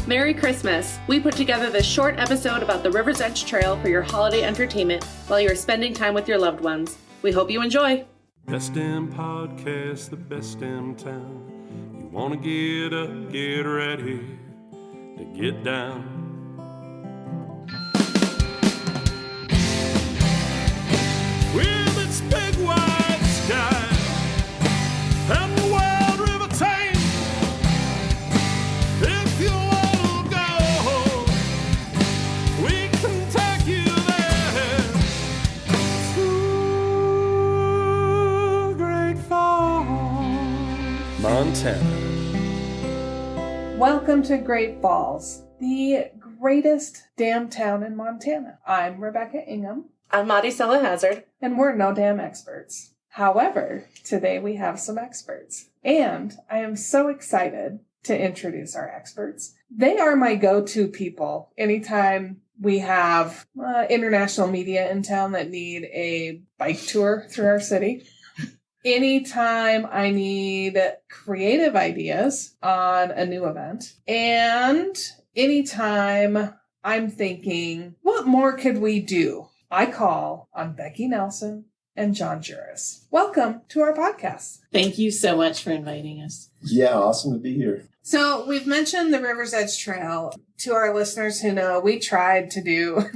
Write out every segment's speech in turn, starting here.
Merry Christmas! We put together this short episode about the River's Edge Trail for your holiday entertainment while you're spending time with your loved ones. We hope you enjoy. Best damn podcast, the best damn town. You want to get up, get ready to get down. With its big wide sky and the wild river Thames. If you want to go, we can take you there to Great Falls, Montana. Welcome to Great Falls, the greatest damn town in Montana. I'm Rebecca Ingham. I'm Maricela Hazard. And we're no damn experts. However, today we have some experts. And I am so excited to introduce our experts. They are my go-to people anytime we have international media in town that need a bike tour through our city. Anytime I need creative ideas on a new event. And anytime I'm thinking, what more could we do? I call on Becky Nelson and John Juras. Welcome to our podcast. Thank you so much for inviting us. Yeah, awesome to be here. So we've mentioned the River's Edge Trail. To our listeners who know, we tried to do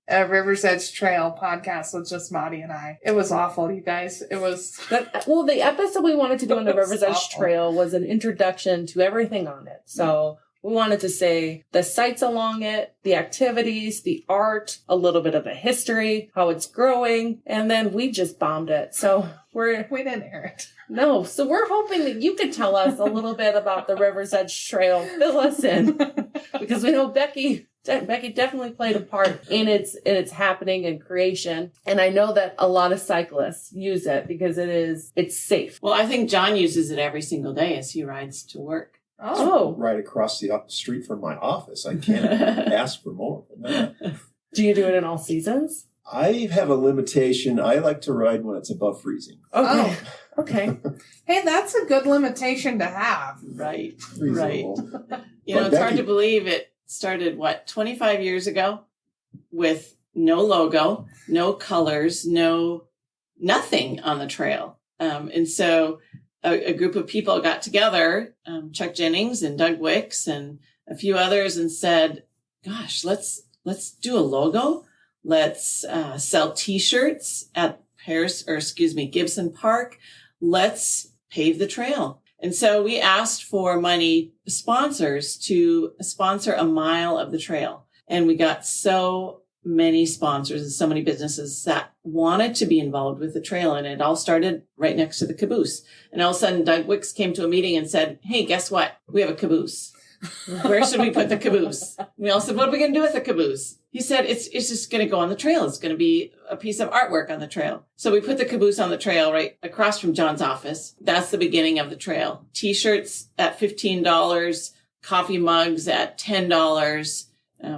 a River's Edge Trail podcast with just Maddie and I. It was awful, you guys. It was... Well, the episode we wanted to do on the River's Edge Trail was an introduction to everything on it. So we wanted to say the sights along it, the activities, the art, a little bit of the history, how it's growing, and then we just bombed it. So we didn't air it. No, so we're hoping that you could tell us a little bit about the River's Edge Trail. Fill us in, because we know Becky definitely played a part in its happening and creation, and I know that a lot of cyclists use it because it's safe. Well, I think John uses it every single day as he rides to work. Oh, Right across the street from my office. I can't ask for more than that. Do you do it in all seasons? I have a limitation. I like to ride when it's above freezing. Okay. Okay. Hey, that's a good limitation to have. Right. Reasonable. You know, But it's hard Becky- to believe it started, 25 years ago with no logo, no colors, nothing on the trail. And so a group of people got together, Chuck Jennings and Doug Wicks and a few others, and said, gosh, let's do a logo. Let's sell T-shirts at Gibson Park. Let's pave the trail. And so we asked for money sponsors to sponsor a mile of the trail. And we got so many sponsors and so many businesses that wanted to be involved with the trail. And it all started right next to the caboose. And all of a sudden, Doug Wicks came to a meeting and said, hey, guess what? We have a caboose. Where should we put the caboose? We all said, what are we going to do with the caboose? He said, it's just going to go on the trail. It's going to be a piece of artwork on the trail. So we put the caboose on the trail right across from John's office. That's the beginning of the trail. T-shirts at $15, coffee mugs at $10.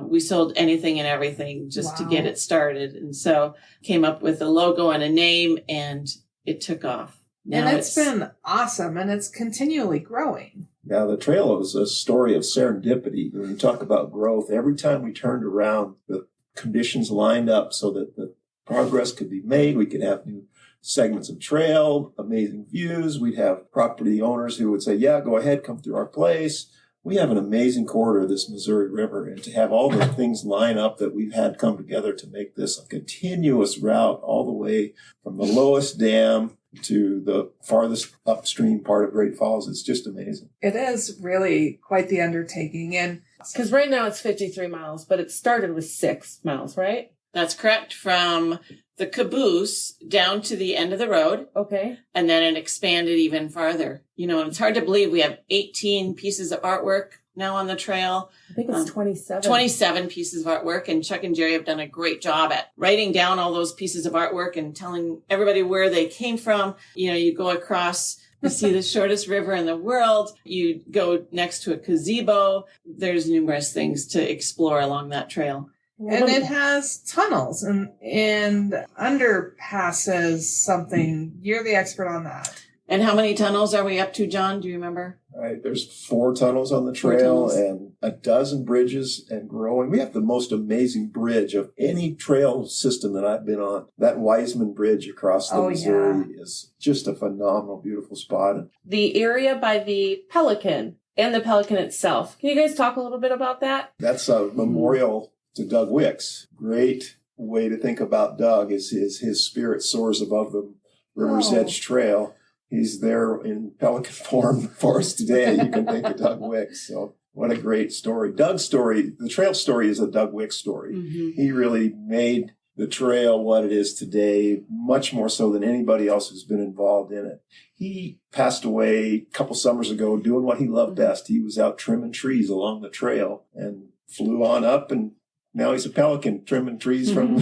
We sold anything and everything just to get it started. And so came up with a logo and a name, and it took off. Now And it's been awesome, and it's continually growing. Yeah, the trail is a story of serendipity. When you talk about growth, every time we turned around, the conditions lined up so that the progress could be made. We could have new segments of trail, amazing views. We'd have property owners who would say, yeah, go ahead, come through our place. We have an amazing corridor of this Missouri River, and to have all the things line up that we've had come together to make this a continuous route all the way from the lowest dam to the farthest upstream part of Great Falls. It's just amazing. It is really quite the undertaking. And Because right now it's 53 miles, but it started with 6 miles, right? That's correct. From the caboose down to the end of the road. Okay. And then it expanded even farther. You know, and it's hard to believe we have 18 pieces of artwork now on the trail. I think it's 27. 27 pieces of artwork. And Chuck and Jerry have done a great job at writing down all those pieces of artwork and telling everybody where they came from. You know, you go across, you see the shortest river in the world. You go next to a gazebo. There's numerous things to explore along that trail. And it has tunnels and underpasses something. You're the expert on that. And how many tunnels are we up to, John? Do you remember? Right. There's 4 tunnels on the trail and a dozen bridges and growing. We have the most amazing bridge of any trail system that I've been on. That Wiseman Bridge across the Missouri is just a phenomenal, beautiful spot. The area by the Pelican and the Pelican itself. Can you guys talk a little bit about that? That's a memorial to Doug Wicks. Great way to think about Doug is his spirit soars above the River's Edge Trail. He's there in pelican form for us today. You can think of Doug Wicks. So what a great story. Doug's story, the trail story is a Doug Wicks story. Mm-hmm. He really made the trail what it is today, much more so than anybody else who's been involved in it. He passed away a couple summers ago doing what he loved best. He was out trimming trees along the trail and flew on up, and now he's a pelican trimming trees from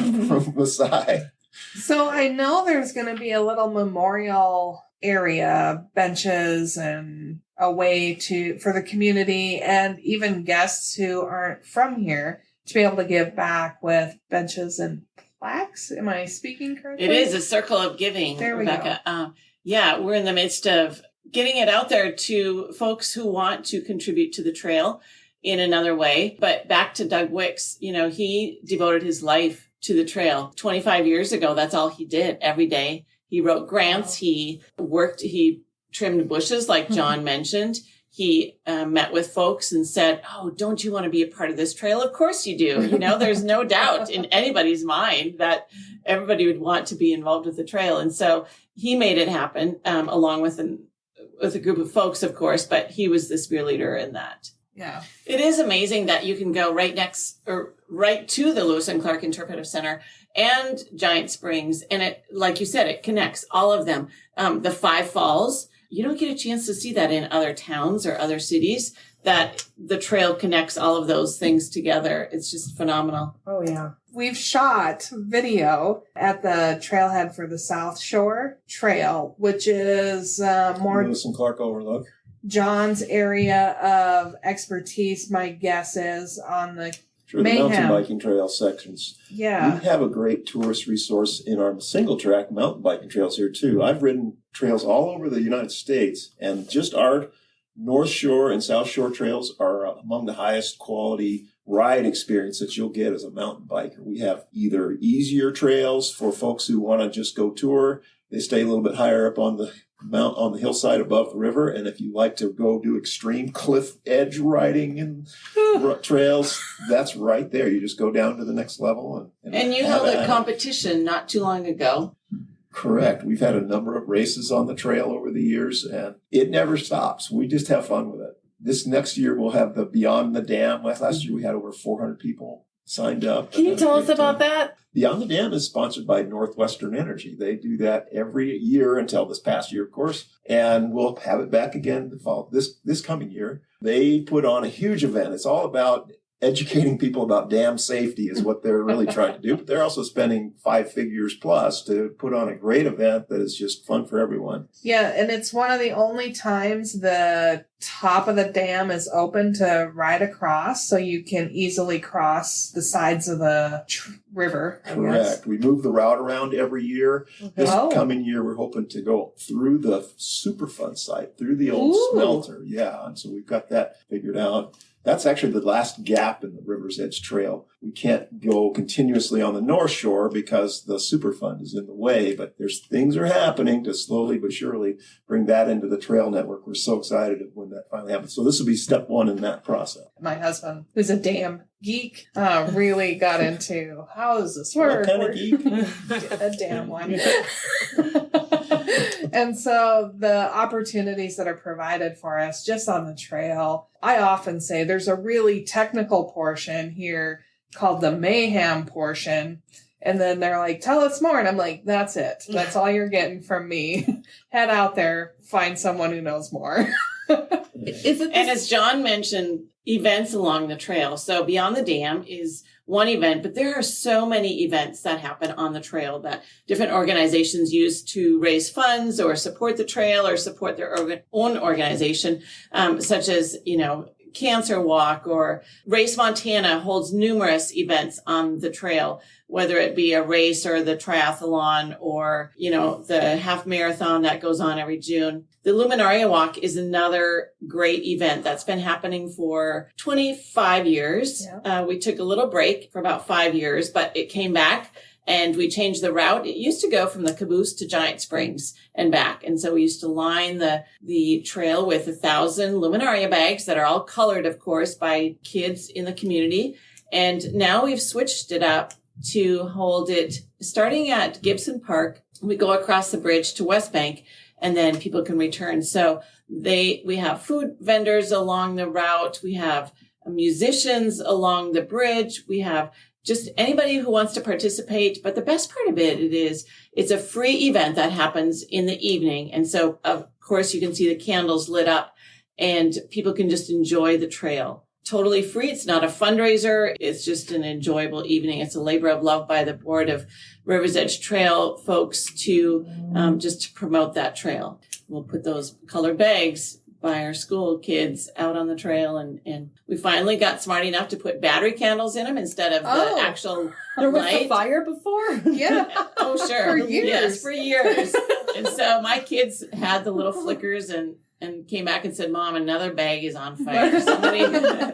the side. So I know there's going to be a little memorial area, benches and a way for the community and even guests who aren't from here to be able to give back with benches and plaques. Am I speaking correctly? It is a circle of giving, there we Rebecca. Go. Yeah, we're in the midst of getting it out there to folks who want to contribute to the trail in another way. But back to Doug Wicks, he devoted his life to the trail. 25 years ago, that's all he did every day. He wrote grants. He trimmed bushes like John mentioned. He met with folks and said, "Oh, don't you want to be a part of this trail? Of course you do." There's no doubt in anybody's mind that everybody would want to be involved with the trail. And so he made it happen along with a group of folks, of course, but he was the spear leader in that. Yeah. It is amazing that you can go right to the Lewis and Clark Interpretive Center and Giant Springs. And it, like you said, it connects all of them. The 5 Falls, you don't get a chance to see that in other towns or other cities, that the trail connects all of those things together. It's just phenomenal. Oh, yeah. We've shot video at the trailhead for the South Shore Trail, which is more Lewis and Clark Overlook. John's area of expertise, my guess is, on the the mountain biking trail sections. Yeah. We have a great tourist resource in our single track mountain biking trails here too. I've ridden trails all over the United States, and just our North Shore and South Shore trails are among the highest quality ride experience that you'll get as a mountain biker. We have either easier trails for folks who want to just go tour. They stay a little bit higher up on the hillside above the river. And if you like to go do extreme cliff edge riding and trails, that's right there. You just go down to the next level. And you held a competition not too long ago. Correct. We've had a number of races on the trail over the years, and it never stops. We just have fun with it. This next year, we'll have the Beyond the Dam. Last year, we had over 400 people signed up. Can you tell us about that? Beyond the Dam is sponsored by Northwestern Energy. They do that every year until this past year, of course, and we'll have it back again the fall this coming year. They put on a huge event. It's all about educating people about dam safety is what they're really trying to do. But they're also spending 5 figures plus to put on a great event that is just fun for everyone. Yeah, and it's one of the only times the top of the dam is open to ride across, so you can easily cross the sides of the river. Correct. We move the route around every year. This coming year, we're hoping to go through the Superfund site, through the old smelter. Yeah, and so we've got that figured out. That's actually the last gap in the River's Edge Trail. We can't go continuously on the North Shore because the Superfund is in the way, but things are happening to slowly but surely bring that into the trail network. We're so excited when that finally happens. So this will be step 1 in that process. My husband, who's a dam geek, really got into, how does this work? What kind of geek? A dam one. And so the opportunities that are provided for us just on the trail, I often say there's a really technical portion here called the mayhem portion. And then they're like, tell us more. And I'm like, that's it. That's all you're getting from me. Head out there, find someone who knows more. And as John mentioned, events along the trail. So Beyond the Dam is one event, but there are so many events that happen on the trail that different organizations use to raise funds or support the trail or support their own organization, such as, cancer walk, or Race Montana holds numerous events on the trail, whether it be a race or the triathlon or, the half marathon that goes on every June. The Luminaria Walk is another great event that's been happening for 25 years. Yeah. We took a little break for about 5 years, but it came back. And we changed the route. It used to go from the Caboose to Giant Springs and back. And so we used to line the trail with 1,000 Luminaria bags that are all colored, of course, by kids in the community. And now we've switched it up to hold it starting at Gibson Park. We go across the bridge to West Bank, and then people can return. So we have food vendors along the route. We have musicians along the bridge. We have just anybody who wants to participate. But the best part of it's a free event that happens in the evening. And so, of course, you can see the candles lit up and people can just enjoy the trail. Totally free. It's not a fundraiser. It's just an enjoyable evening. It's a labor of love by the Board of Rivers Edge Trail folks to just to promote that trail. We'll put those colored bags by our school kids out on the trail. And we finally got smart enough to put battery candles in them instead of the actual There was light. a fire before? Yeah. Oh, sure. For years. Yes, for years. And so my kids had the little flickers and came back and said, Mom, another bag is on fire. Somebody. I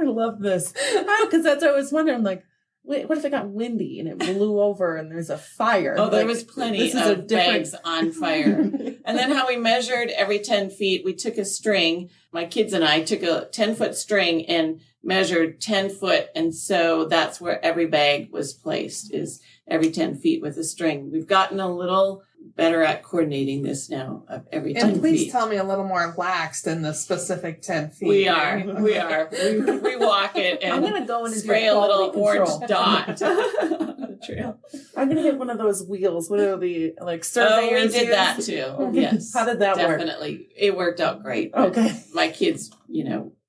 love this. Because that's what I was wondering, like, wait, what if it got windy and it blew over and there's a fire? Oh, there was plenty of bags on fire. And then how we measured every 10 feet, we took a string. My kids and I took a 10-foot string and measured 10 foot. And so that's where every bag was placed, is every 10 feet with a string. We've gotten a little better at coordinating this now of every 10 feet. And please tell me a little more lax than the specific 10 feet. We are. We walk it and I'm gonna go in and spray a little orange dot on the trail. I'm going to get one of those wheels. What are the, surveyors? We did that too. Yes. How did that work? Definitely. It worked out great. Okay. My kids,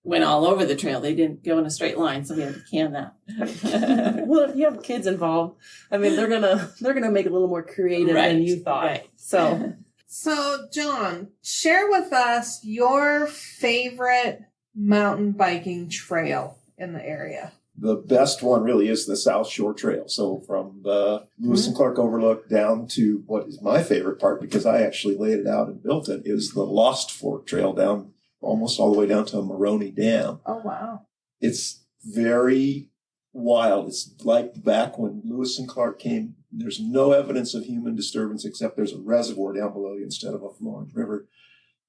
went all over the trail. They didn't go in a straight line, so we had to can that. Well, if you have kids involved, I mean, they're gonna make it a little more creative than you thought. Right. So, John, share with us your favorite mountain biking trail in the area. The best one really is the South Shore Trail. So from the Lewis and Clark Overlook down to what is my favorite part, because I actually laid it out and built it, is the Lost Fork Trail down almost all the way down to Maroney Dam. Oh, wow. It's very wild. It's like back when Lewis and Clark came. There's no evidence of human disturbance except there's a reservoir down below you instead of a flowing river.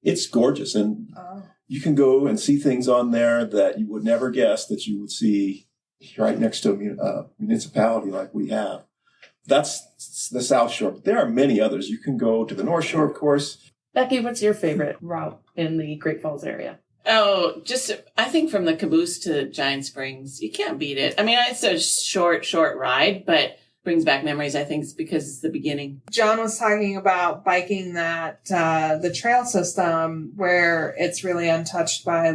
It's gorgeous. And you can go and see things on there that you would never guess that you would see right next to a municipality like we have. That's the South Shore. But there are many others. You can go to the North Shore, of course. Becky, what's your favorite route in the Great Falls area? Oh, I think from the Caboose to Giant Springs, you can't beat it. I mean, it's a short ride, but brings back memories, I think, because it's the beginning. John was talking about biking that, the trail system where it's really untouched by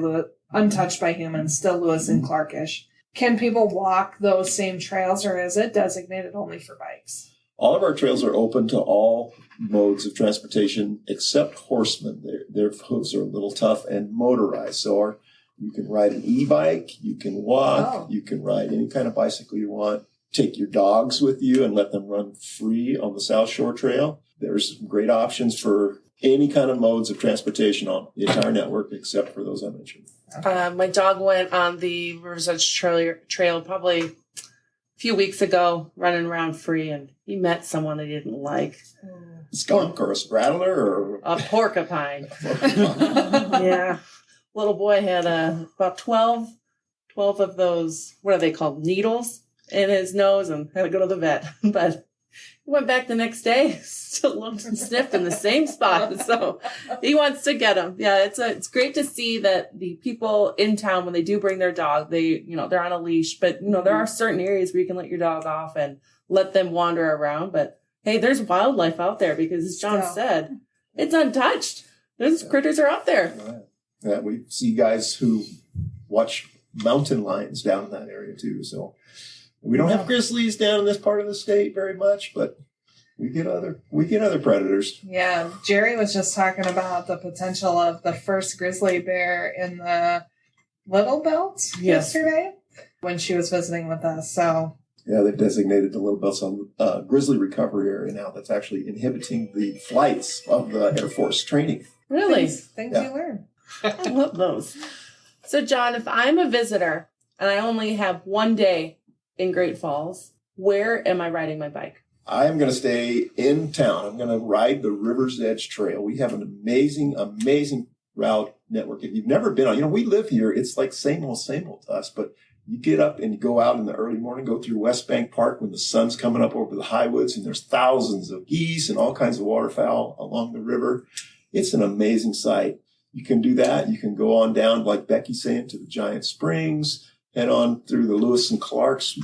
humans, still Lewis and Clarkish. Can people walk those same trails, or is it designated only for bikes? All of our trails are open to all modes of transportation except horsemen. Their hooves are a little tough, and motorized. So you can ride an e-bike, you can walk, you can ride any kind of bicycle you want. Take your dogs with you and let them run free on the South Shore Trail. There's some great options for any kind of modes of transportation on the entire network except for those I mentioned. My dog went on the Rivers Edge Trail probably a few weeks ago, running around free, and he met someone he didn't like. Skunk or a rattler or a porcupine. Yeah. Little boy had about 12 of those, what are they called, needles in his nose, and had to go to the vet. But he went back the next day, still looked and sniffed in the same spot. So he wants to get him. Yeah, it's great to see that the people in town, when they do bring their dog, they're on a leash. But there are certain areas where you can let your dog off and let them wander around. But hey, there's wildlife out there because, as John said, it's untouched. Those critters are out there. Right. Yeah, we see guys who watch mountain lions down in that area too. So we don't have grizzlies down in this part of the state very much, but we get other predators. Yeah, Jerry was just talking about the potential of the first grizzly bear in the Little Belt yesterday when she was visiting with us. So yeah, they've designated the Little Belt on grizzly recovery area now. That's actually inhibiting the flights of the Air Force training. Really? Things you learn. I love those. So, John, if I'm a visitor and I only have one day in Great Falls, where am I riding my bike? I am going to stay in town. I'm going to ride the River's Edge Trail. We have an amazing route network. If you've never been on, we live here. It's like same old to us, but you get up and you go out in the early morning, go through West Bank Park when the sun's coming up over the high woods, and there's thousands of geese and all kinds of waterfowl along the river. It's an amazing sight. You can do that. You can go on down, like Becky's saying, to the Giant Springs, head on through the Lewis and Clark's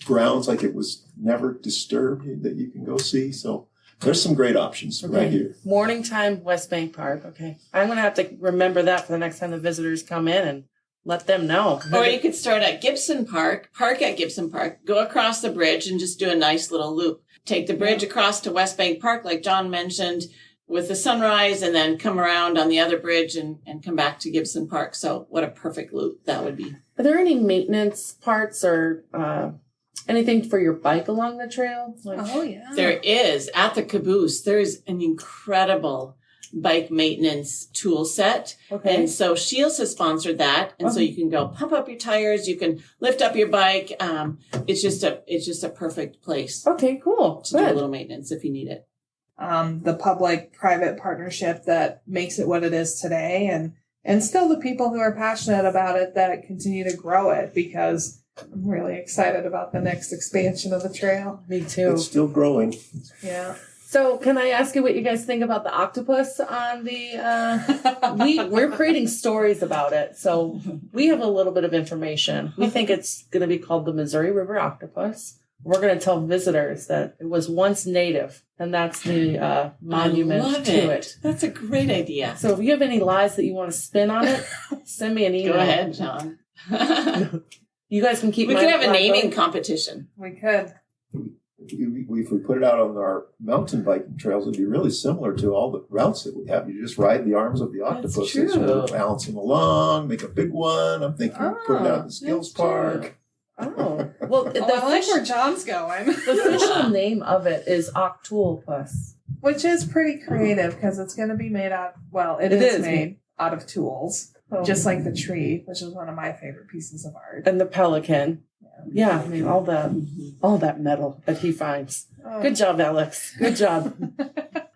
grounds like it was never disturbed that you can go see. So there's some great options right here. Morning time, West Bank Park. Okay. I'm going to have to remember that for the next time the visitors come in and let them know. Or you could start at Gibson Park, park at Gibson Park, go across the bridge and just do a nice little loop. Take the bridge across to West Bank Park, like John mentioned, with the sunrise, and then come around on the other bridge and come back to Gibson Park. So what a perfect loop that would be. Are there any maintenance parts or anything for your bike along the trail? There is. At the Caboose, there's an incredible bike maintenance tool set. Okay. And so Shields has sponsored that. And so you can go pump up your tires. You can lift up your bike. It's just a perfect place. Okay, cool. To do a little maintenance if you need it. The public-private partnership that makes it what it is today, and still the people who are passionate about it that continue to grow it, because I'm really excited about the next expansion of the trail. Me too. It's still growing. Yeah. So can I ask you what you guys think about the octopus on the, we're creating stories about it. So we have a little bit of information. We think it's going to be called the Missouri River octopus. We're going to tell visitors that it was once native, and that's the monument to it. That's a great idea. So if you have any lies that you want to spin on it, send me an email. Go ahead, John. You guys can keep. We could have a naming competition. We could. If we put it out on our mountain biking trails, it'd be really similar to all the routes that we have. You just ride the arms of the octopus and sort of balance them along, make a big one. I'm thinking put it out in the Skills Park. Oh, well, I like where John's going. The official name of it is octopus, which is pretty creative because it's going to be made out. Well, it is made out of tools, just like the tree, which is one of my favorite pieces of art, and the pelican. Yeah, I mean all that metal that he finds. Good job, Alex. Good job.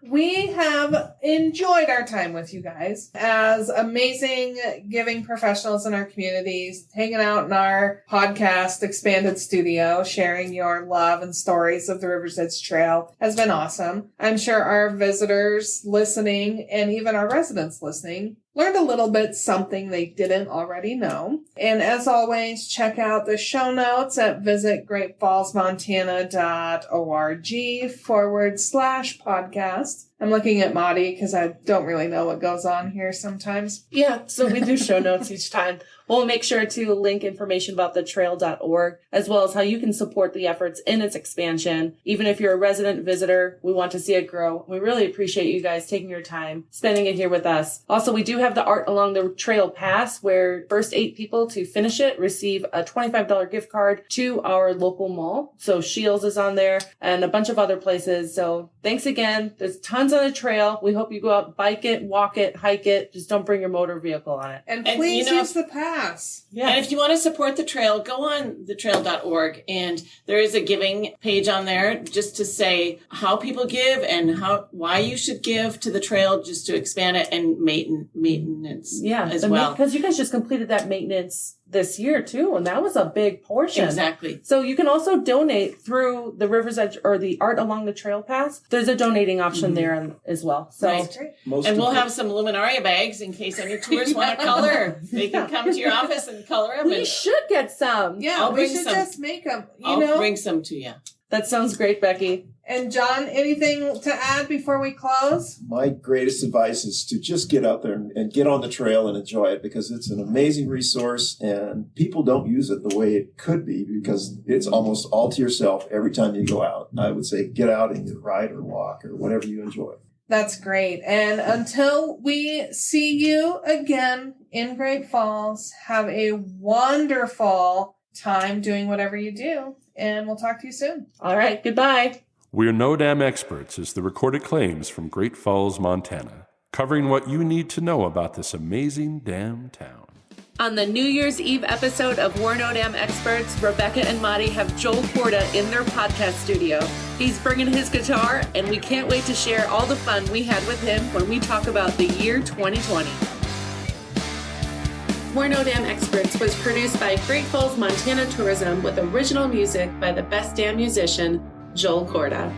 We have enjoyed our time with you guys as amazing giving professionals in our communities, hanging out in our podcast expanded studio, sharing your love and stories of the River's Edge Trail has been awesome. I'm sure our visitors listening and even our residents listening learned a little bit something they didn't already know. And as always, check out the show notes at visitgreatfallsmontana.org/podcast. I'm looking at Maudie because I don't really know what goes on here sometimes. Yeah, so we do show notes each time. We'll make sure to link information about the trail.org, as well as how you can support the efforts in its expansion. Even if you're a resident visitor, we want to see it grow. We really appreciate you guys taking your time, spending it here with us. Also, we do have the Art Along the Trail Pass, where first 8 people to finish it receive a $25 gift card to our local mall. So Shields is on there and a bunch of other places. So thanks again. There's tons on the trail. We hope you go out, bike it, walk it, hike it. Just don't bring your motor vehicle on it. And please use the pass. Yeah. And if you want to support the trail, go on thetrail.org, and there is a giving page on there just to say how people give and why you should give to the trail, just to expand it, and maintenance as well. Because you guys just completed that maintenance this year too, and that was a big portion. Exactly. So you can also donate through the River's Edge or the Art Along the Trail Pass. There's a donating option there as well. So and we'll have some Luminaria bags in case any tourists want to color. They can come to your office and color them. We should get some. Yeah, we should just make them. I'll bring some to you. That sounds great, Becky. And John, anything to add before we close? My greatest advice is to just get out there and get on the trail and enjoy it, because it's an amazing resource and people don't use it the way it could be because it's almost all to yourself every time you go out. I would say get out and you ride or walk or whatever you enjoy. That's great. And until we see you again in Great Falls, have a wonderful time doing whatever you do. And we'll talk to you soon. All right. Goodbye. We're No Dam Experts is the recorded claims from Great Falls, Montana, covering what you need to know about this amazing dam town. On the New Year's Eve episode of We're No Dam Experts, Rebecca and Madi have Joel Corda in their podcast studio. He's bringing his guitar, and we can't wait to share all the fun we had with him when we talk about the year 2020. We're No Dam Experts was produced by Great Falls, Montana Tourism with original music by the best dam musician, Joel Corda.